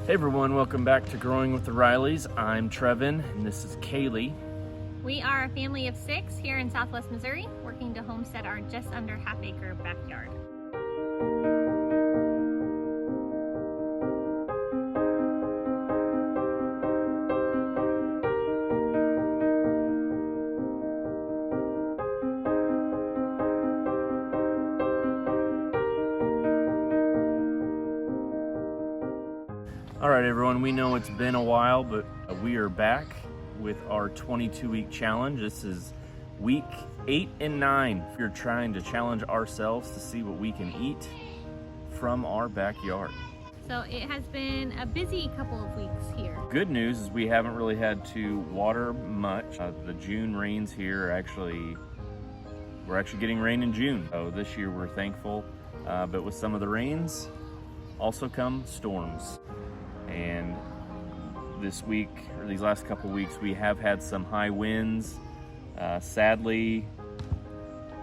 Hey everyone, welcome back to Growing with the Rileys. I'm Trevin and this is Kaylee. We are a family of 6 here in Southwest Missouri, working to homestead our just under half-acre backyard. All right everyone, we know it's been a while, but we are back with our 22-week challenge. This is week 8 and 9. We're trying to challenge ourselves to see what we can eat from our backyard. So it has been a busy couple of weeks here. Good news is we haven't really had to water much. The June rains here are we're actually getting rain in June. So this year we're thankful, but with some of the rains also come storms. And this week, or these last couple weeks, we have had some high winds. Sadly,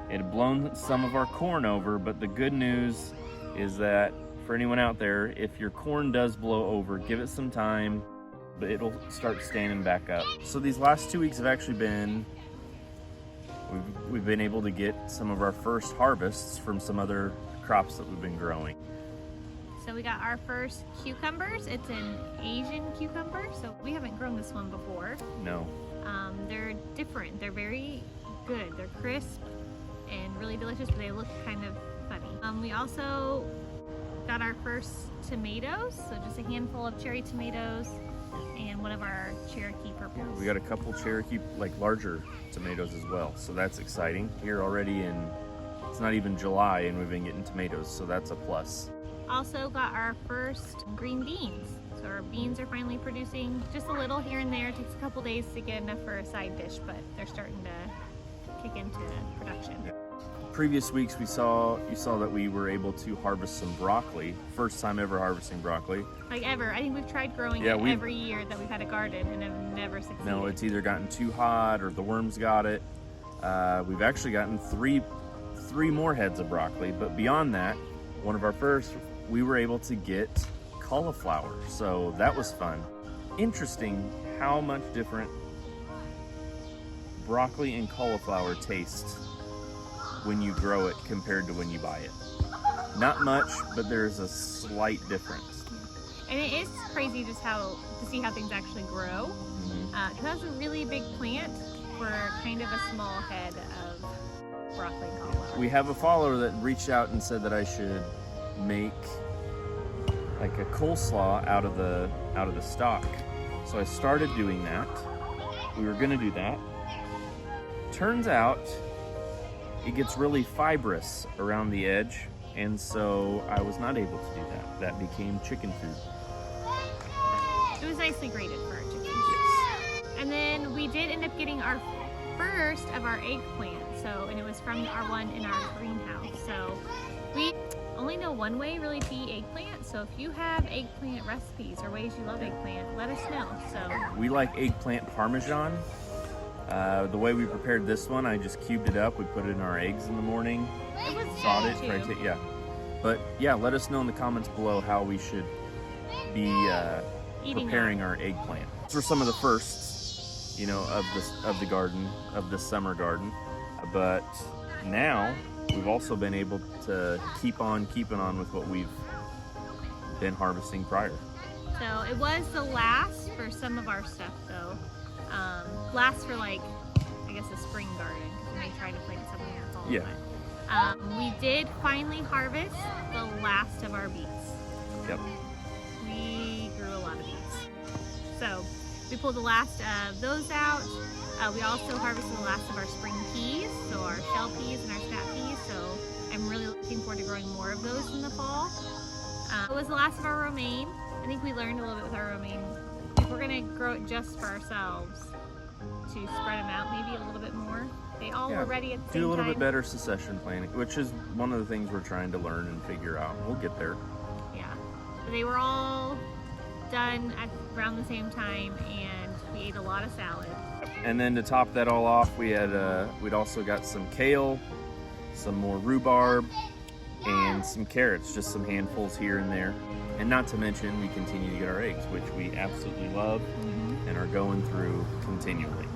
it had blown some of our corn over, but the good news is that for anyone out there, if your corn does blow over, give it some time, but it'll start standing back up. So these last 2 weeks have actually been, we've been able to get some of our first harvests from some other crops that we've been growing. So we got our first cucumbers. It's an Asian cucumber, so we haven't grown this one before. No. They're different. They're very good. They're crisp and really delicious, but they look kind of funny. We also got our first tomatoes, so just a handful of cherry tomatoes and one of our Cherokee purples. We got a couple Cherokee, like larger tomatoes as well, so that's exciting. Here already it's not even July and we've been getting tomatoes, so that's a plus. Also got our first green beans. So our beans are finally producing just a little here and there. It takes a couple days to get enough for a side dish, but they're starting to kick into production. Yeah. Previous weeks you saw that we were able to harvest some broccoli. First time ever harvesting broccoli. Like ever. I think we've tried growing it every year that we've had a garden and have never succeeded. No, it's either gotten too hot or the worms got it. We've actually gotten three more heads of broccoli, but beyond that, one of our first, we were able to get cauliflower, so that was fun. Interesting how much different broccoli and cauliflower taste when you grow it compared to when you buy it. Not much, but there's a slight difference. And it is crazy just to see how things actually grow. Because that's a really big plant for kind of a small head of broccoli and cauliflower. We have a follower that reached out and said that I should make like a coleslaw out of the stalk. So I started doing that. We were gonna do that. Turns out it gets really fibrous around the edge, and so I was not able to do that. That became chicken food. It was nicely grated for our chickens. Yes. And then we did end up getting our first of our eggplant. And it was from our one in our greenhouse. So we only know one way really to eat eggplant. So if you have eggplant recipes or ways you love eggplant, let us know. So we like eggplant parmesan. The way we prepared this one, I just cubed it up. We put it in our eggs in the morning. It was sawed it, good too. Yeah. But yeah, let us know in the comments below how we should be preparing our eggplant. These are some of the firsts, of the garden, of the summer garden. But now we've also been able to keep on keeping on with what we've been harvesting prior. So it was the last for some of our stuff though. Last for I guess a spring garden, because we may try to plant some in the fall. Yeah. But, we did finally harvest the last of our beets. Yep. We grew a lot of beets. So we pulled the last of those out. We also harvested the last of our spring peas, so our shell peas and our snap peas, so I'm really looking forward to growing more of those in the fall. It was the last of our romaine. I think we learned a little bit with our romaine. If we're going to grow it just for ourselves, to spread them out maybe a little bit more. They all were ready at the same time. Do a little bit better succession planting, which is one of the things we're trying to learn and figure out. We'll get there. Yeah. They were all done at around the same time, and we ate a lot of salad. And then to top that all off, we'd also got some kale, some more rhubarb, and some carrots, just some handfuls here and there. And not to mention, we continue to get our eggs, which we absolutely love and are going through continually.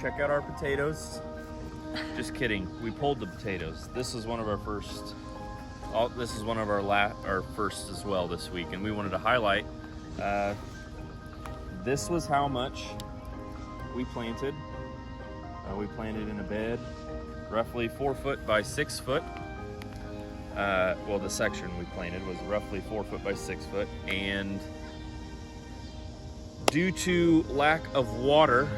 Check out our potatoes. Just kidding. We pulled the potatoes. This is one of our first. This is one of our first as well this week, and we wanted to highlight. This was how much we planted. We planted in a bed, roughly 4 foot by 6 foot. Well, the section we planted was roughly 4 foot by 6 foot, and due to lack of water,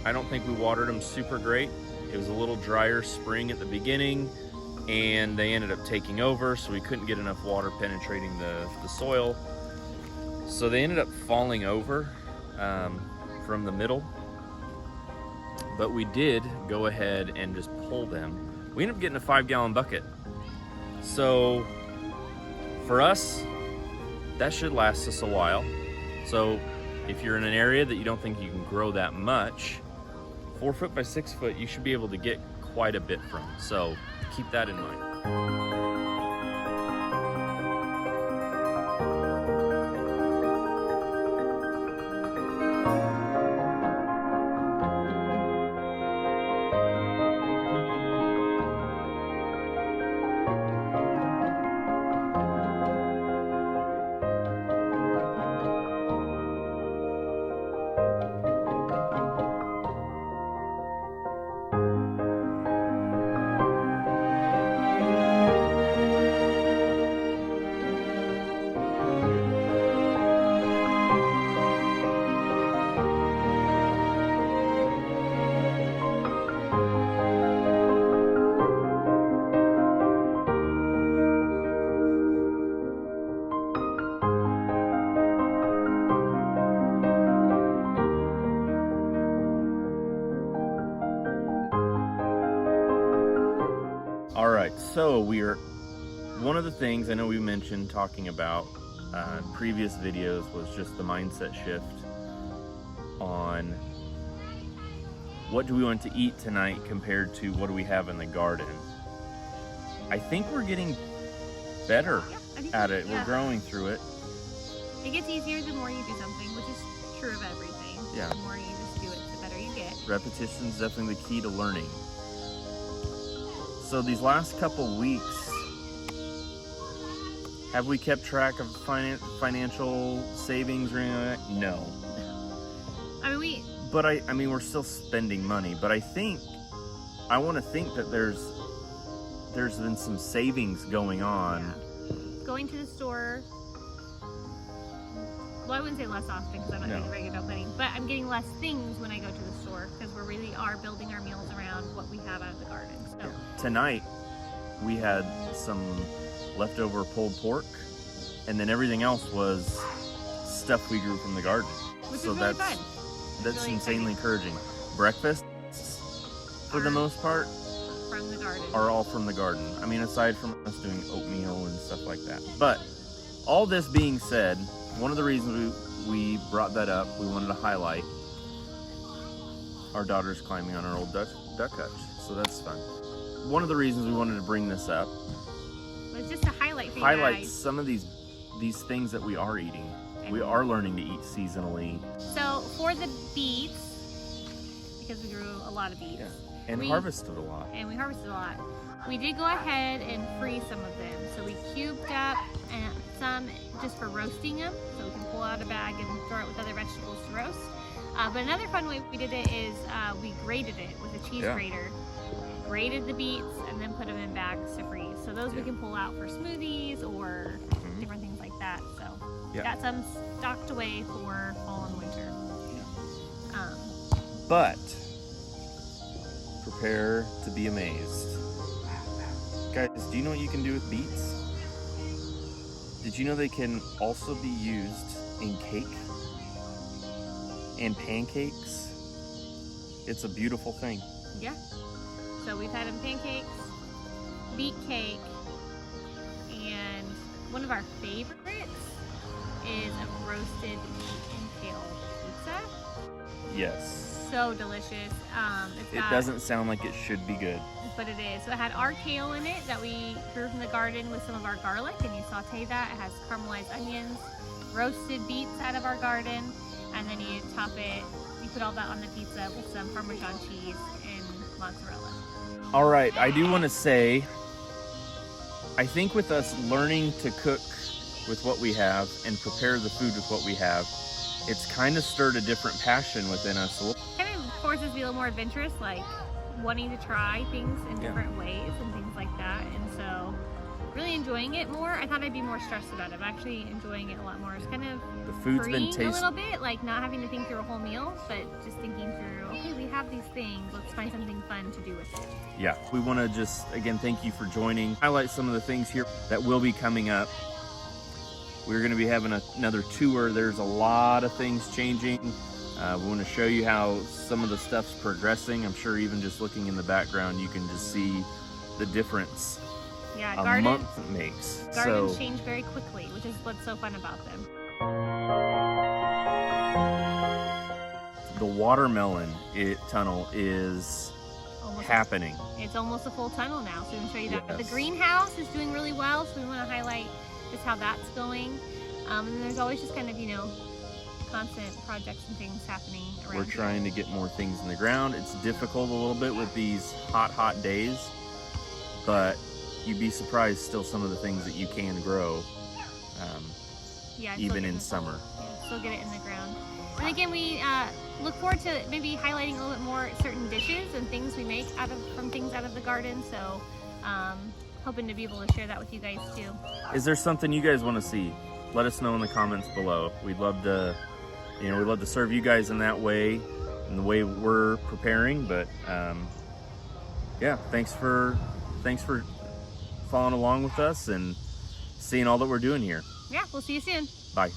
I don't think we watered them super great. It was a little drier spring at the beginning, and they ended up taking over, so we couldn't get enough water penetrating the soil. So they ended up falling over from the middle, but we did go ahead and just pull them. We ended up getting a 5-gallon bucket. So for us, that should last us a while. So if you're in an area that you don't think you can grow that much, 4 foot by 6 foot, you should be able to get quite a bit from. So keep that in mind. All right, so one of the things I know we mentioned talking about in previous videos was just the mindset shift on what do we want to eat tonight compared to what do we have in the garden. I think we're getting better at it. We're growing through it. It gets easier the more you do something, which is true of everything. Yeah. The more you just do it, the better you get. Repetition is definitely the key to learning. So these last couple weeks, have we kept track of financial savings or anything like that? No. I mean, we're still spending money, but I want to think that there's been some savings going on. Yeah. Going to the store, well, I wouldn't say less often because I'm not doing very good about planning, but I'm getting less things when I go to the store because we really are building our meals around what we have out of the garden. So. Yeah. Tonight, we had some leftover pulled pork, and then everything else was stuff we grew from the garden. Which is really fun. That's really insanely encouraging. Breakfasts, for the most part, from the garden. Are all from the garden. I mean, aside from us doing oatmeal and stuff like that. But all this being said, one of the reasons we brought that up, we wanted to highlight our daughter's climbing on our old duck hutch. So that's fun. One of the reasons we wanted to bring this up was just to highlight for you guys. Some of these things that we are eating. We are learning to eat seasonally. So for the beets, because we grew a lot of beets. Yeah. And harvested a lot. And we harvested a lot. We did go ahead and freeze some of them. So we cubed up some just for roasting them. So we can pull out a bag and throw it with other vegetables to roast. But another fun way we did it is we grated it with a cheese grater. Grated the beets and then put them in bags to freeze. So those we can pull out for smoothies or different things like that. So got some stocked away for fall and winter. Yeah. But prepare to be amazed. Guys, do you know what you can do with beets? Did you know they can also be used in cake and pancakes? It's a beautiful thing. Yeah. So we've had them pancakes, beet cake, and one of our favorites is a roasted meat and kale pizza. Yes. so delicious. It doesn't sound like it should be good. But it is. So it had our kale in it that we grew from the garden with some of our garlic, and you saute that. It has caramelized onions, roasted beets out of our garden, and then you top it, you put all that on the pizza with some Parmesan cheese and mozzarella. All right, I do want to say, I think with us learning to cook with what we have and prepare the food with what we have, it's kind of stirred a different passion within us. Kind of forces us to be a little more adventurous, like wanting to try things in different ways and things like that. And so really enjoying it more. I thought I'd be more stressed about it. I'm actually enjoying it a lot more. It's kind of the food's been tasty a little bit, like not having to think through a whole meal, but just thinking through, okay, we have these things, let's find something fun to do with it. Yeah, we want to just, again, thank you for joining. Highlight some of the things here that will be coming up. We're going to be having another tour. There's a lot of things changing. We want to show you how some of the stuff's progressing. I'm sure even just looking in the background, you can just see the difference a month makes. Gardens change very quickly, which is what's so fun about them. The watermelon tunnel is happening. It's almost a full tunnel now, so we can show you that. Yes. The greenhouse is doing really well, so we want to highlight just how that's going. And there's always just kind of, constant projects and things happening around. We're trying to get more things in the ground. It's difficult a little bit with these hot days, but you'd be surprised still some of the things that you can grow, even in summer. Yeah, still get it in the ground. And again, we look forward to maybe highlighting a little bit more certain dishes and things we make from things out of the garden. So hoping to be able to share that with you guys too. Is there something you guys want to see? Let us know in the comments below. We'd love to, we'd love to serve you guys in that way, in the way we're preparing. But yeah, thanks for following along with us and seeing all that we're doing here. Yeah, we'll see you soon. Bye.